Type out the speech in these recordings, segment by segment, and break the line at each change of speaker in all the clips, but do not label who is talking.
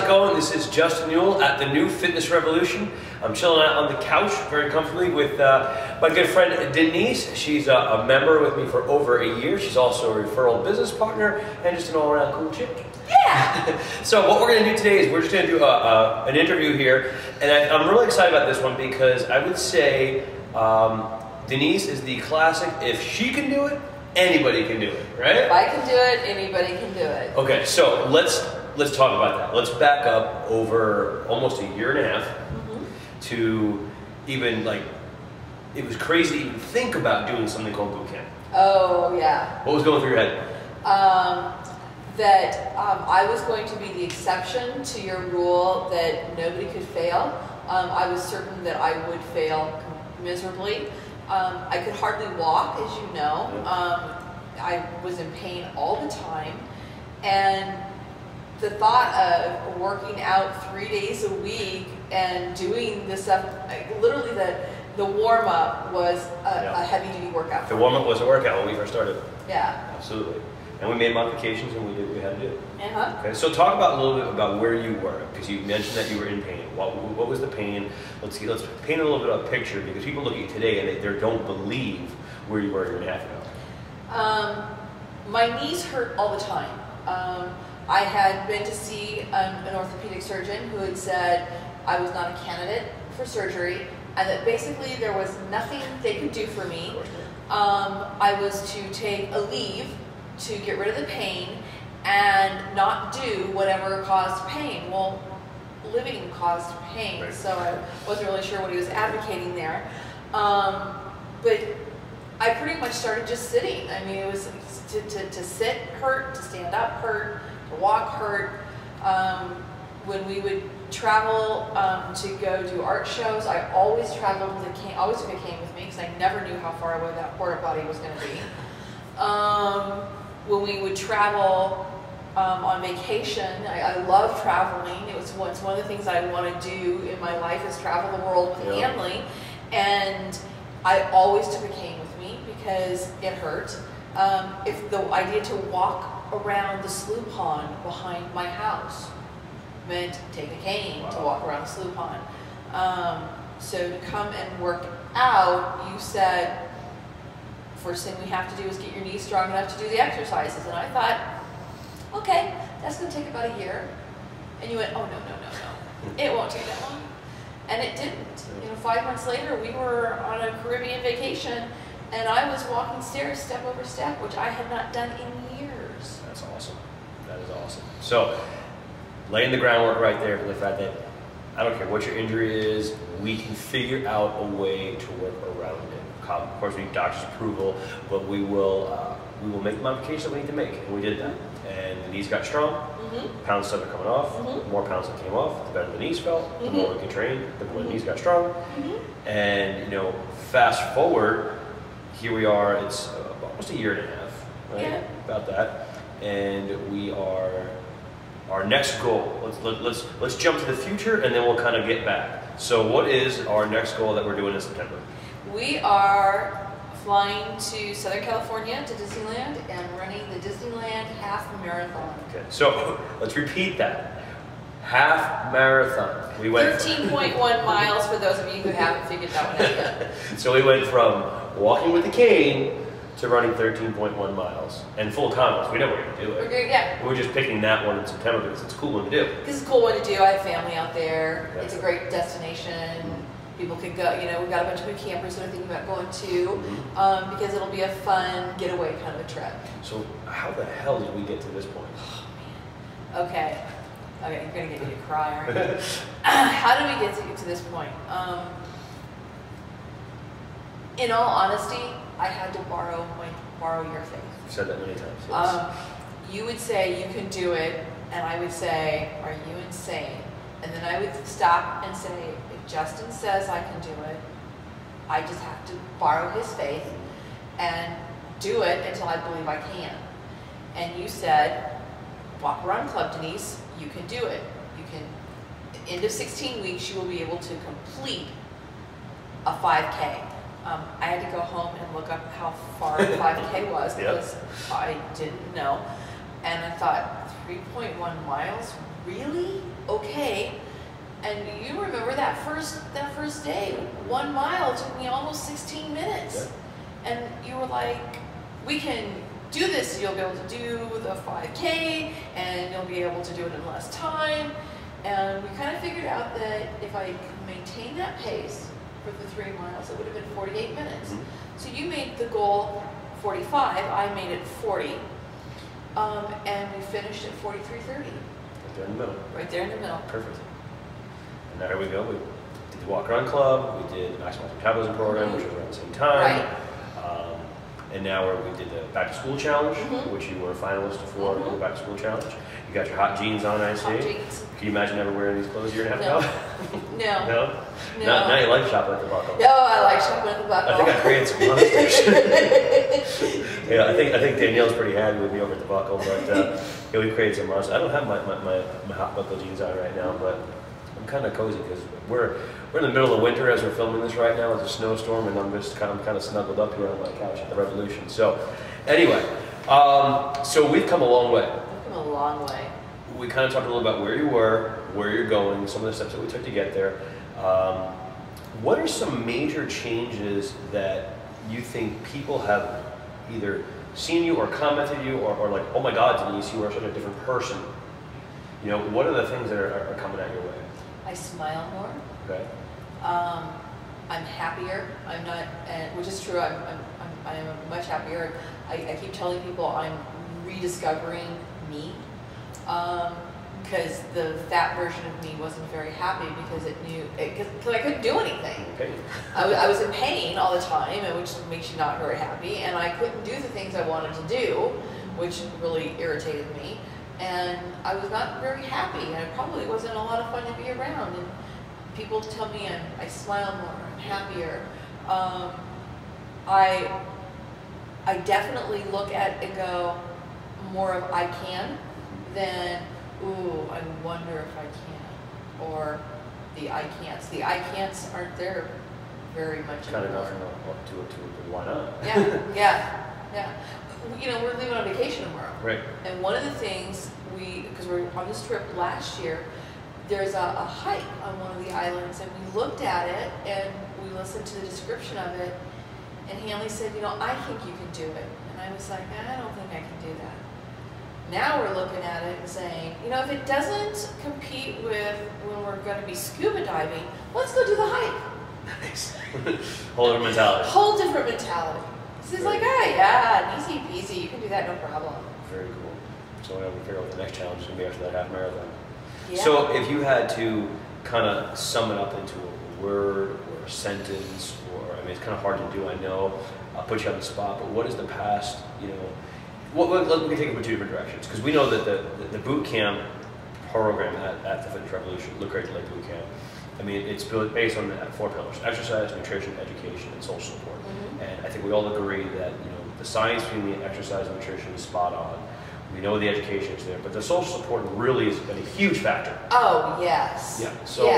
it going? This is Justin Newell at the New Fitness Revolution. I'm chilling out on the couch very comfortably with my good friend Denise. She's a member with me for over a year. She's also a referral business partner and just an all-around cool chick.
Yeah!
So what we're going to do today is we're just going to do an interview here. And I'm really excited about this one because I would say Denise is the classic, if she can do it, anybody can do it, right?
If I can do it, anybody can do it.
Okay, so let's talk about that. Let's back up over almost a year and a half to even like, it was crazy to even think about doing something called boot camp.
Oh, yeah.
What was going through your head?
That I was going to be the exception to your rule that nobody could fail. I was certain that I would fail miserably. I could hardly walk, as you know. I was in pain all the time. And the thought of working out 3 days a week and doing this stuff, literally the warm-up was a heavy-duty workout.
The warm-up was a workout when we first started.
Yeah.
Absolutely. And we made modifications and we did what we had to do.
Uh-huh.
Okay, so talk about a little bit about where you were, because you mentioned that you were in pain. What was the pain? Let's paint a little bit of a picture, because people look at you today and they don't believe where you were a year and a half ago.
My knees hurt all the time. I had been to see an orthopedic surgeon who had said I was not a candidate for surgery, and that basically there was nothing they could do for me. I was to take a leave to get rid of the pain and not do whatever caused pain. Well, living caused pain, right. So I wasn't really sure what he was advocating there. But I pretty much started just sitting. I mean, it was to sit hurt, to stand up hurt, to walk hurt. When we would travel to go do art shows, I always traveled with a cane, always took a cane with me because I never knew how far away that porta potty was going to be. When we would travel on vacation, I love traveling. It's one of the things I want to do in my life is travel the world with family. And I always took a cane with me because it hurt. If the idea to walk around the slough pond behind my house meant take a cane to walk around the slough pond. So to come and work out, you said, first thing we have to do is get your knees strong enough to do the exercises. And I thought, okay, that's going to take about a year. And you went, oh, no. It won't take that long. And it didn't. You know, 5 months later, we were on a Caribbean vacation, and I was walking stairs step over step, which I had not done in years.
That's awesome. That is awesome. So, laying the groundwork right there for the fact that I don't care what your injury is, we can figure out a way to work around it. Of course, we need doctor's approval, but we will make the modifications that we need to make, and we did that. And the knees got strong, pounds started coming off, the more pounds that came off, the better the knees felt, the more we could train, the more the knees got strong. And, you know, fast forward, here we are, it's almost a year and a half, right?
Yeah.
About that. And we are, our next goal, let's jump to the future and then we'll kind of get back. So what is our next goal that we're doing in September?
We are flying to Southern California to Disneyland and running the Disneyland half marathon.
Okay, so let's repeat that. Half marathon. We went
13.1 miles for those of you who haven't figured that one out yet.
So we went from walking with the cane to running 13.1 miles and full confidence. We know we're going to do it.
Yeah.
We're just picking that one in September because it's a cool one to do.
This is a cool one to do. I have family out there.
Yeah.
It's a great destination. People could go, you know, we've got a bunch of new campers that are thinking about going to, because it'll be a fun getaway kind of a trip.
So how the hell did we get to this point?
Oh, man. Okay, you're going to get me to cry, aren't you? How did we get to this point? In all honesty, I had to borrow your faith.
You've said that many times. Yes.
You would say, you can do it, and I would say, are you insane? And then I would stop and say, if Justin says I can do it, I just have to borrow his faith and do it until I believe I can. And you said, walk around club, Denise, you can do it. You can, end of 16 weeks, you will be able to complete a 5K. I had to go home and look up how far the 5K was because I didn't know. And I thought, 3.1 miles? Really? okay. And you remember that first day, 1 mile took me almost 16 minutes. Yeah. And you were like, we can do this, you'll be able to do the 5K, and you'll be able to do it in less time. And we kind of figured out that if I could maintain that pace for the 3 miles, it would have been 48 minutes. Mm-hmm. So you made the goal 45, I made it 40, and we finished at 43:30.
Right there in the middle.
Right there in the middle.
Perfect. And now here we go. We did the Walk Run Club, we did the Maximizing Metabolism program, which was around the same time.
Right.
And now we did the Back to School Challenge, which you were a finalist for the Back to School Challenge. You got your hot jeans on, I see.
Hot jeans.
Can you imagine ever wearing these clothes a year and a half ago?
No.
No? Now you like shopping at the Buckle.
No, I like shopping at the Buckle.
I think I created some monsters. Yeah, I think Danielle's pretty happy with me over at the Buckle, but yeah, we created some monsters. I don't have my hot Buckle jeans on right now, but I'm kind of cozy because we're in the middle of winter as we're filming this right now. It's a snowstorm, and I'm kind of snuggled up here on my couch at the Revolution. So, anyway, so we've come a long way.
We've come a long way.
We kind of talked a little about where you were, where you're going, some of the steps that we took to get there. What are some major changes that you think people have either seen you or commented you or like, oh my God, Denise, you are such a different person? You know, what are the things that are coming at your way?
I smile more.
Okay.
I'm happier. I'm not, which is true. I am much happier. I keep telling people I'm rediscovering me, because the fat version of me wasn't very happy because because I couldn't do anything.
Okay.
I was in pain all the time, which makes you not very happy, and I couldn't do the things I wanted to do, which really irritated me. And I was not very happy, and it probably wasn't a lot of fun to be around. And people tell me I smile more, I'm happier. I definitely look at and go more of I can than, ooh, I wonder if I can, or the I can'ts. The I can'ts aren't there very much
kind
anymore.
of nothing up to it, why not?
Yeah. You know, we're leaving on vacation tomorrow.
Right.
And one of the things because we're on this trip last year, there's a hike on one of the islands, and we looked at it and we listened to the description of it, and Hanley said, you know, I think you can do it. And I was like, I don't think I can do that. Now we're looking at it and saying, you know, if it doesn't compete with when we're going to be scuba diving, let's go do the hike.
Nice. Whole different mentality.
Whole different mentality. So it's like, yeah, easy peasy, you can do that, no problem.
Very cool. So we figure out what the next challenge is going to be after that half marathon.
Yeah.
So if you had to kind of sum it up into a word or a sentence, or, I mean, it's kind of hard to do, I know, I'll put you on the spot, but what is the past, you know, we can take it in two different directions, because we know that the boot camp program at the Fitness Revolution, Look Great to Lake Boot Camp, I mean, it's based on 4 pillars: exercise, nutrition, education, and social support. Mm-hmm. And I think we all agree that, you know, the science between the exercise and nutrition is spot on. We know the education is there, but the social support really has been a huge factor.
Oh, yes.
Yeah. So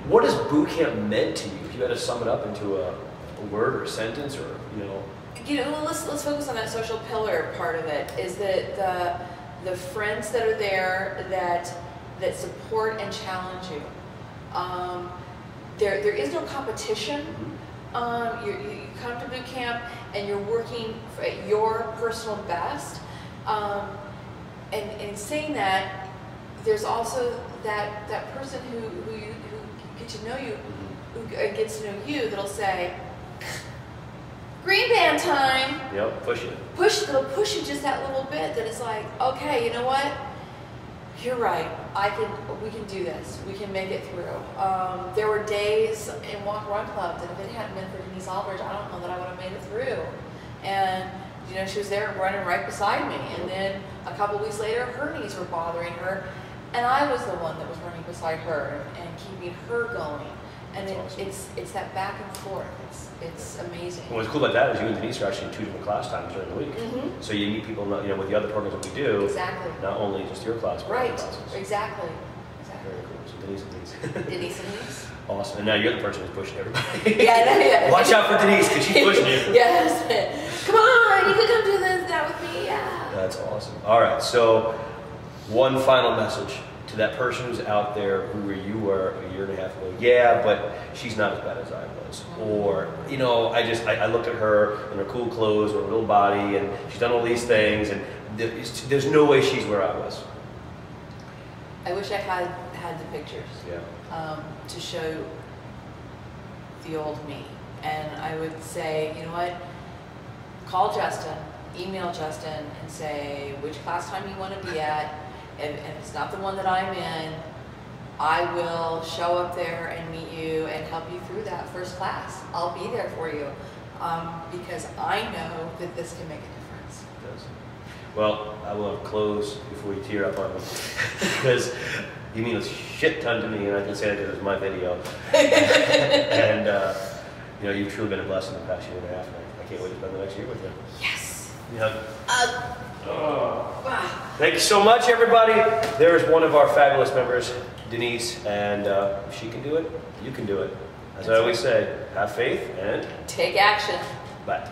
what has boot camp meant to you? If you had to sum it up into a word or a sentence, or, you know.
You know, let's focus on that social pillar part of it, is that the friends that are there that support and challenge you. There is no competition. You come to boot camp and you're working at your personal best. And in saying that, there's also that person who get to know you, who gets to know you, that'll say, green band time.
Yep, push it.
It'll push you just that little bit. That it's like, okay, you know what? You're right. We can do this. We can make it through. There were days in Walk Run Club that if it hadn't been for Denise Aldridge, I don't know that I would have made it through. And you know, she was there running right beside me. And then a couple weeks later, her knees were bothering her, and I was the one that was running beside her and keeping her going. And it's that back and forth. It's amazing.
And what's cool about that is you and Denise are actually in 2 different class times during the week. Mm-hmm. So you meet people, you know, with the other programs that we do.
Exactly.
Not only just your class, but
right.
other classes.
Exactly.
Very cool. So Denise and Denise.
Denise and Denise.
Awesome. And now you're the person who's pushing everybody.
Yeah.
Watch out for Denise, because she's pushing you.
Yes. Come on, you can come do that with me. Yeah.
That's awesome. All right. So one final message to that person who's out there who you were a year and a half ago, yeah, but she's not as bad as I was. Or, you know, I look at her in her cool clothes or her little body, and she's done all these things, and there's no way she's where I was.
I wish I had the pictures to show the old me. And I would say, you know what, call Justin, email Justin and say which class time you want to be at. And if it's not the one that I'm in, I will show up there and meet you and help you through that first class. I'll be there for you because I know that this can make a difference.
It does. Well, I will close before you tear up on me because you mean a shit ton to me, and I can say that because it's my video. And you know, you've truly been a blessing the past year and a half. And I can't wait to spend the next year with you.
Yes.
Yeah.
Wow.
Thank you so much, everybody. There is one of our fabulous members, Denise, and if she can do it, you can do it. As I always say, have faith and
take action.
bye.